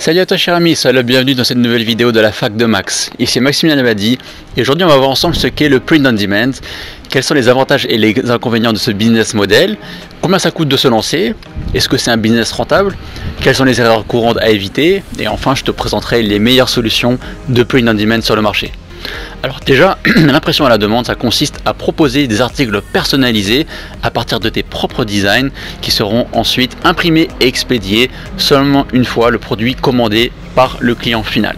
Salut à toi cher ami, sois le bienvenu dans cette nouvelle vidéo de la fac de Max. Ici Maximilien Abadi et aujourd'hui on va voir ensemble ce qu'est le print on demand, quels sont les avantages et les inconvénients de ce business model, combien ça coûte de se lancer, est-ce que c'est un business rentable, quelles sont les erreurs courantes à éviter et enfin je te présenterai les meilleures solutions de print on demand sur le marché. Alors déjà, l'impression à la demande, ça consiste à proposer des articles personnalisés à partir de tes propres designs qui seront ensuite imprimés et expédiés seulement une fois le produit commandé par le client final.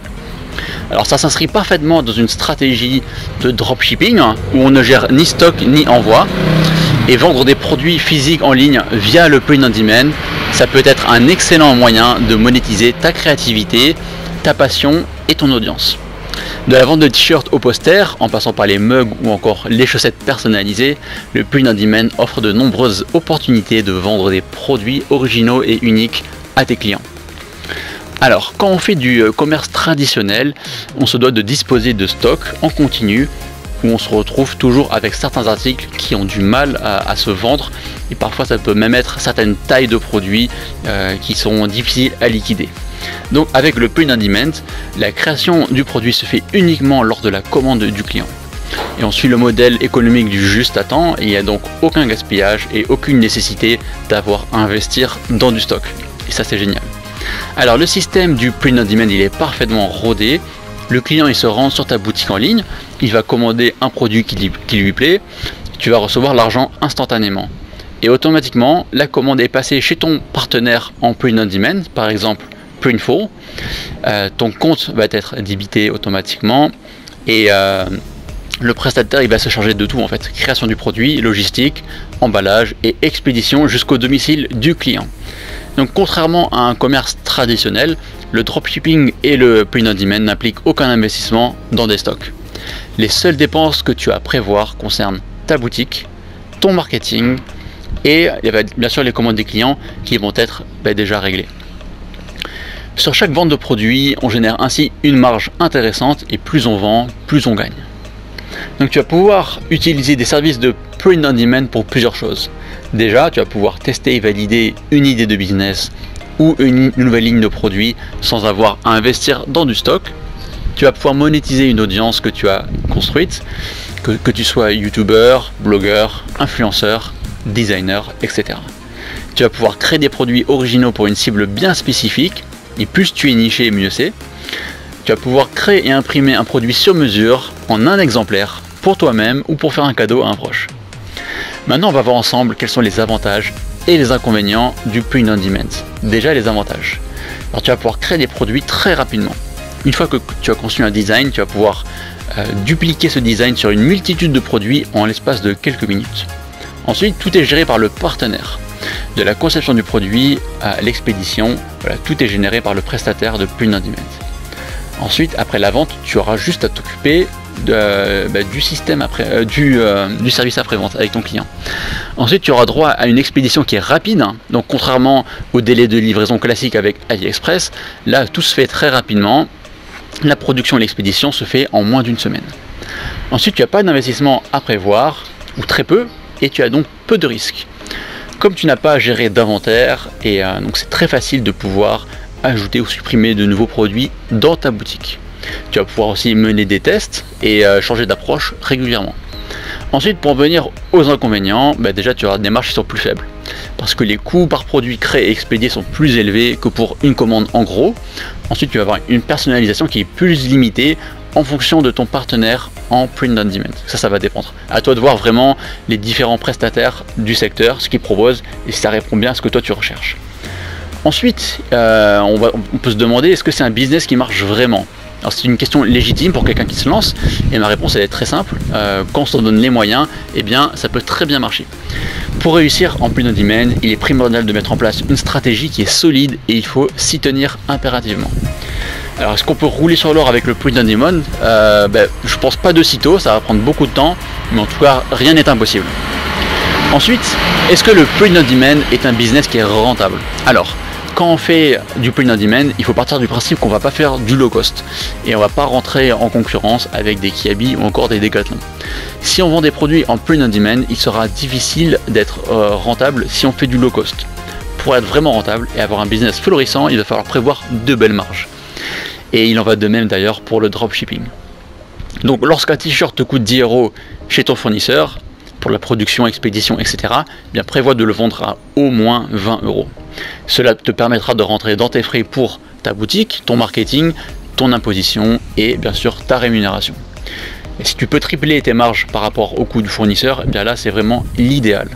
Alors ça s'inscrit parfaitement dans une stratégie de dropshipping où on ne gère ni stock ni envoi, et vendre des produits physiques en ligne via le print on demand, ça peut être un excellent moyen de monétiser ta créativité, ta passion et ton audience. De la vente de t-shirts au poster, en passant par les mugs ou encore les chaussettes personnalisées, le print on demand offre de nombreuses opportunités de vendre des produits originaux et uniques à tes clients. Alors, quand on fait du commerce traditionnel, on se doit de disposer de stock en continu, où on se retrouve toujours avec certains articles qui ont du mal à se vendre, et parfois ça peut même être certaines tailles de produits qui sont difficiles à liquider. Donc avec le print on demand, la création du produit se fait uniquement lors de la commande du client. Et on suit le modèle économique du juste à temps, et il n'y a donc aucun gaspillage et aucune nécessité d'avoir à investir dans du stock. Et ça c'est génial. Alors le système du print on demand il est parfaitement rodé. Le client il se rend sur ta boutique en ligne, il va commander un produit qui lui plaît, tu vas recevoir l'argent instantanément. Et automatiquement, la commande est passée chez ton partenaire en print on demand, par exemple Printful. Ton compte va être débité automatiquement et le prestataire il va se charger de tout en fait, création du produit, logistique, emballage et expédition jusqu'au domicile du client. Donc contrairement à un commerce traditionnel, le dropshipping et le print on demand n'impliquent aucun investissement dans des stocks. Les seules dépenses que tu as à prévoir concernent ta boutique, ton marketing et bien sûr les commandes des clients qui vont être déjà réglées. Sur chaque vente de produit, on génère ainsi une marge intéressante et plus on vend, plus on gagne. Donc tu vas pouvoir utiliser des services de print on demand pour plusieurs choses. Déjà, tu vas pouvoir tester et valider une idée de business ou une nouvelle ligne de produit sans avoir à investir dans du stock. Tu vas pouvoir monétiser une audience que tu as construite, que tu sois youtubeur, blogueur, influenceur, designer, etc. Tu vas pouvoir créer des produits originaux pour une cible bien spécifique. Et plus tu es niché, mieux c'est. Tu vas pouvoir créer et imprimer un produit sur mesure en un exemplaire pour toi-même ou pour faire un cadeau à un proche. Maintenant, on va voir ensemble quels sont les avantages et les inconvénients du print on demand. Déjà, les avantages. Alors, tu vas pouvoir créer des produits très rapidement. Une fois que tu as conçu un design, tu vas pouvoir dupliquer ce design sur une multitude de produits en l'espace de quelques minutes. Ensuite, tout est géré par le partenaire. De la conception du produit à l'expédition, tout est généré par le prestataire de print on demand. Ensuite, après la vente, tu auras juste à t'occuper du système du service après-vente avec ton client. Ensuite, tu auras droit à une expédition qui est rapide, donc contrairement au délai de livraison classique avec AliExpress, là tout se fait très rapidement. La production et l'expédition se fait en moins d'une semaine. Ensuite, tu n'as pas d'investissement à prévoir, ou très peu, et tu as donc peu de risques. Comme tu n'as pas à gérer d'inventaire, et donc c'est très facile de pouvoir ajouter ou supprimer de nouveaux produits dans ta boutique. Tu vas pouvoir aussi mener des tests et changer d'approche régulièrement. Ensuite, pour en venir aux inconvénients, déjà tu auras des marges qui sont plus faibles. Parce que les coûts par produit créé et expédié sont plus élevés que pour une commande en gros. Ensuite, tu vas avoir une personnalisation qui est plus limitée en fonction de ton partenaire en print on demand. Ça va dépendre. À toi de voir vraiment les différents prestataires du secteur, ce qu'ils proposent et si ça répond bien à ce que toi tu recherches. Ensuite, on peut se demander est-ce que c'est un business qui marche vraiment? Alors c'est une question légitime pour quelqu'un qui se lance et ma réponse elle est très simple. Quand on se donne les moyens, eh bien ça peut très bien marcher. Pour réussir en print on demand, il est primordial de mettre en place une stratégie qui est solide et il faut s'y tenir impérativement. Alors est-ce qu'on peut rouler sur l'or avec le print on demand? Je pense pas de sitôt, ça va prendre beaucoup de temps, mais en tout cas rien n'est impossible. Ensuite, est-ce que le print on demand est un business qui est rentable? Alors, quand on fait du print on demand, il faut partir du principe qu'on va pas faire du low cost et on va pas rentrer en concurrence avec des Kiabi ou encore des Decathlon. Si on vend des produits en print on demand, il sera difficile d'être rentable si on fait du low cost. pour être vraiment rentable et avoir un business florissant, il va falloir prévoir de belles marges. Et il en va de même d'ailleurs pour le dropshipping. Donc lorsqu'un t-shirt te coûte 10 € chez ton fournisseur, pour la production, expédition, etc., eh bien prévois de le vendre à au moins 20 €. Cela te permettra de rentrer dans tes frais pour ta boutique, ton marketing, ton imposition et bien sûr ta rémunération. Et si tu peux tripler tes marges par rapport au coût du fournisseur, eh bien là c'est vraiment l'idéal.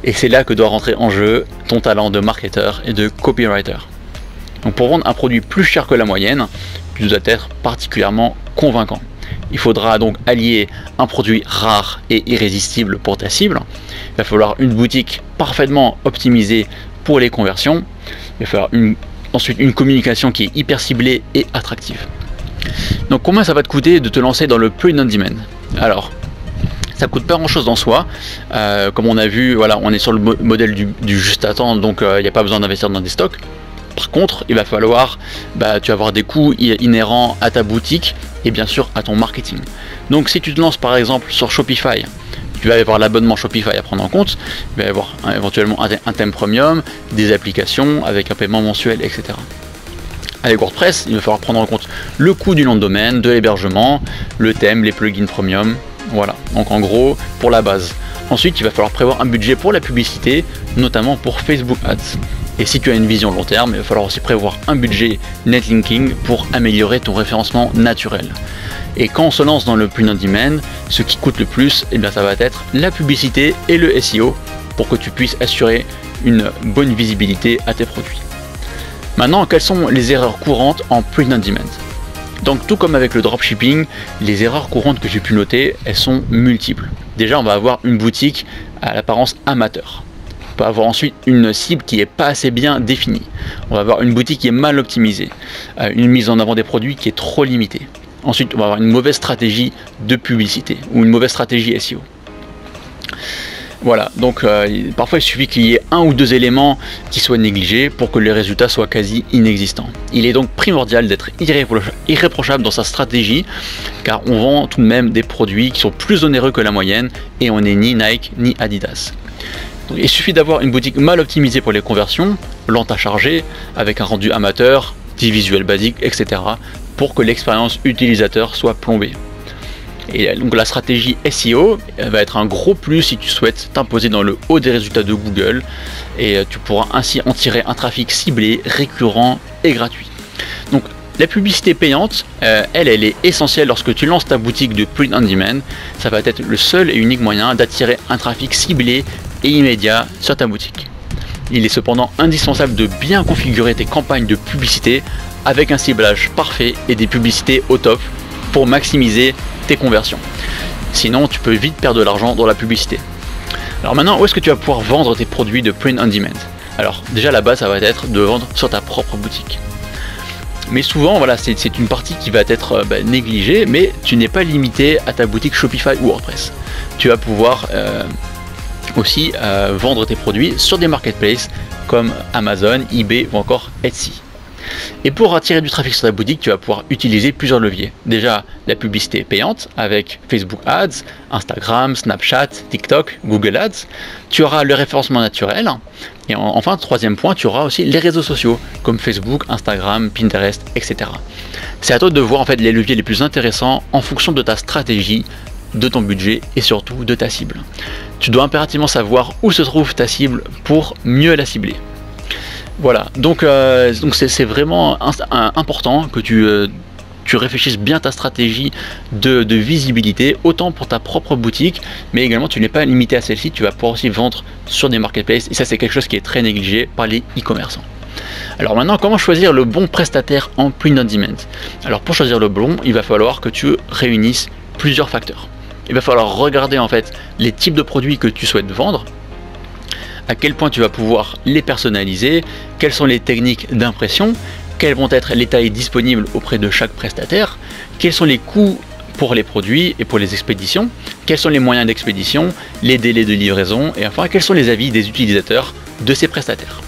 Et c'est là que doit rentrer en jeu ton talent de marketeur et de copywriter. Donc pour vendre un produit plus cher que la moyenne, tu dois être particulièrement convaincant. Il faudra donc allier un produit rare et irrésistible pour ta cible. Il va falloir une boutique parfaitement optimisée pour les conversions. Il va falloir ensuite une communication qui est hyper ciblée et attractive. Donc combien ça va te coûter de te lancer dans le print on demand? Alors, ça coûte pas grand chose en soi. Comme on a vu, voilà, on est sur le modèle du juste à temps, donc il n'y a pas besoin d'investir dans des stocks. Par contre, il va falloir, tu vas avoir des coûts inhérents à ta boutique et bien sûr à ton marketing. Donc si tu te lances par exemple sur Shopify, tu vas avoir l'abonnement Shopify à prendre en compte, il va y avoir éventuellement un thème premium, des applications avec un paiement mensuel, etc. Avec WordPress, il va falloir prendre en compte le coût du nom de domaine, de l'hébergement, le thème, les plugins premium, voilà. Donc en gros, pour la base. Ensuite, il va falloir prévoir un budget pour la publicité, notamment pour Facebook Ads. Et si tu as une vision long terme, il va falloir aussi prévoir un budget netlinking pour améliorer ton référencement naturel. Et quand on se lance dans le print on demand, ce qui coûte le plus, eh bien ça va être la publicité et le SEO pour que tu puisses assurer une bonne visibilité à tes produits. Maintenant, quelles sont les erreurs courantes en print on demand? Donc tout comme avec le dropshipping, les erreurs courantes que j'ai pu noter, elles sont multiples. Déjà, on va avoir une boutique à l'apparence amateur. On peut avoir ensuite une cible qui n'est pas assez bien définie. On va avoir une boutique qui est mal optimisée, une mise en avant des produits qui est trop limitée. Ensuite, on va avoir une mauvaise stratégie de publicité ou une mauvaise stratégie SEO. Voilà, donc parfois il suffit qu'il y ait un ou deux éléments qui soient négligés pour que les résultats soient quasi inexistants. Il est donc primordial d'être irréprochable dans sa stratégie, car on vend tout de même des produits qui sont plus onéreux que la moyenne et on n'est ni Nike ni Adidas. Donc, il suffit d'avoir une boutique mal optimisée pour les conversions, lente à charger, avec un rendu amateur, des visuels basiques, etc. pour que l'expérience utilisateur soit plombée. Et donc la stratégie SEO va être un gros plus si tu souhaites t'imposer dans le haut des résultats de Google et tu pourras ainsi en tirer un trafic ciblé, récurrent et gratuit. Donc la publicité payante, elle est essentielle lorsque tu lances ta boutique de print on demand. Ça va être le seul et unique moyen d'attirer un trafic ciblé et immédiat sur ta boutique. Il est cependant indispensable de bien configurer tes campagnes de publicité avec un ciblage parfait et des publicités au top pour maximiser tes conversions. Sinon, tu peux vite perdre de l'argent dans la publicité. Alors maintenant, où est-ce que tu vas pouvoir vendre tes produits de print on demand? Alors déjà, la base, ça va être de vendre sur ta propre boutique. Mais souvent, voilà, c'est une partie qui va être négligée, mais tu n'es pas limité à ta boutique Shopify ou WordPress. Tu vas pouvoir aussi vendre tes produits sur des marketplaces comme Amazon, eBay ou encore Etsy. Et pour attirer du trafic sur ta boutique, tu vas pouvoir utiliser plusieurs leviers. Déjà, la publicité payante avec Facebook Ads, Instagram, Snapchat, TikTok, Google Ads. Tu auras le référencement naturel. Et enfin, troisième point, tu auras aussi les réseaux sociaux comme Facebook, Instagram, Pinterest, etc. C'est à toi de voir en fait les leviers les plus intéressants en fonction de ta stratégie, de ton budget et surtout de ta cible. Tu dois impérativement savoir où se trouve ta cible pour mieux la cibler. Voilà, donc c'est vraiment important que tu réfléchisses bien ta stratégie de visibilité, autant pour ta propre boutique, mais également tu n'es pas limité à celle-ci, tu vas pouvoir aussi vendre sur des marketplaces, et ça c'est quelque chose qui est très négligé par les e-commerçants. Alors maintenant, comment choisir le bon prestataire en print on demand? Alors pour choisir le bon, il va falloir que tu réunisses plusieurs facteurs. Il va falloir regarder en fait les types de produits que tu souhaites vendre, à quel point tu vas pouvoir les personnaliser, quelles sont les techniques d'impression, quelles vont être les tailles disponibles auprès de chaque prestataire, quels sont les coûts pour les produits et pour les expéditions, quels sont les moyens d'expédition, les délais de livraison et enfin quels sont les avis des utilisateurs de ces prestataires.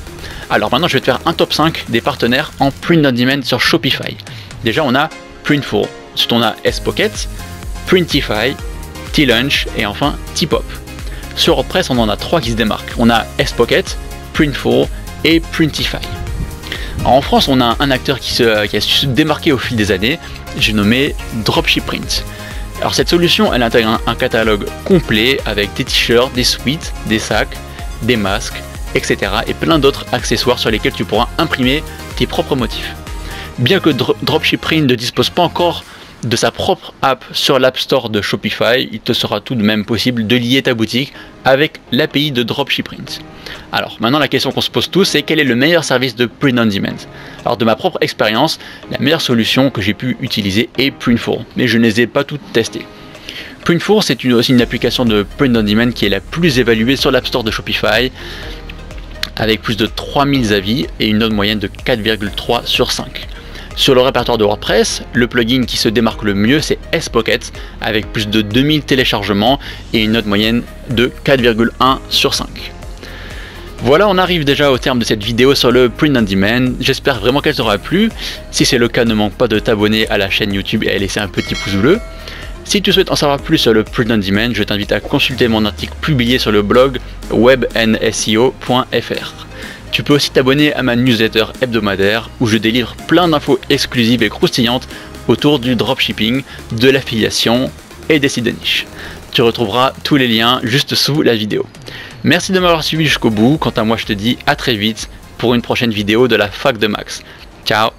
Alors maintenant je vais te faire un top 5 des partenaires en print on demand sur Shopify. Déjà on a Printful, ensuite on a S-Pocket, Printify, T-Lunch et enfin T-Pop. Sur WordPress, on en a 3 qui se démarquent. On a S-Pocket, Printful et Printify. Alors, en France, on a un acteur qui a su se démarquer au fil des années, j'ai nommé Dropshiprint. Alors cette solution, elle intègre un catalogue complet avec des t-shirts, des sweats, des sacs, des masques, etc. et plein d'autres accessoires sur lesquels tu pourras imprimer tes propres motifs. Bien que Dropshiprint ne dispose pas encore de sa propre app sur l'App Store de Shopify, il te sera tout de même possible de lier ta boutique avec l'API de Dropshiprint. Alors maintenant la question qu'on se pose tous, c'est quel est le meilleur service de print on demand? Alors de ma propre expérience, la meilleure solution que j'ai pu utiliser est Printful, mais je ne les ai pas toutes testées. Printful, c'est aussi une application de print on demand qui est la plus évaluée sur l'App Store de Shopify, avec plus de 3000 avis et une note moyenne de 4,3 sur 5. Sur le répertoire de WordPress, le plugin qui se démarque le mieux c'est S-Pocket avec plus de 2000 téléchargements et une note moyenne de 4,1 sur 5. Voilà, on arrive déjà au terme de cette vidéo sur le print on demand. J'espère vraiment qu'elle t'aura plu. Si c'est le cas, ne manque pas de t'abonner à la chaîne YouTube et à laisser un petit pouce bleu. Si tu souhaites en savoir plus sur le print on demand, je t'invite à consulter mon article publié sur le blog webnSEO.fr. Tu peux aussi t'abonner à ma newsletter hebdomadaire où je délivre plein d'infos exclusives et croustillantes autour du dropshipping, de l'affiliation et des sites de niche. Tu retrouveras tous les liens juste sous la vidéo. Merci de m'avoir suivi jusqu'au bout. Quant à moi, je te dis à très vite pour une prochaine vidéo de la Fac de Max. Ciao!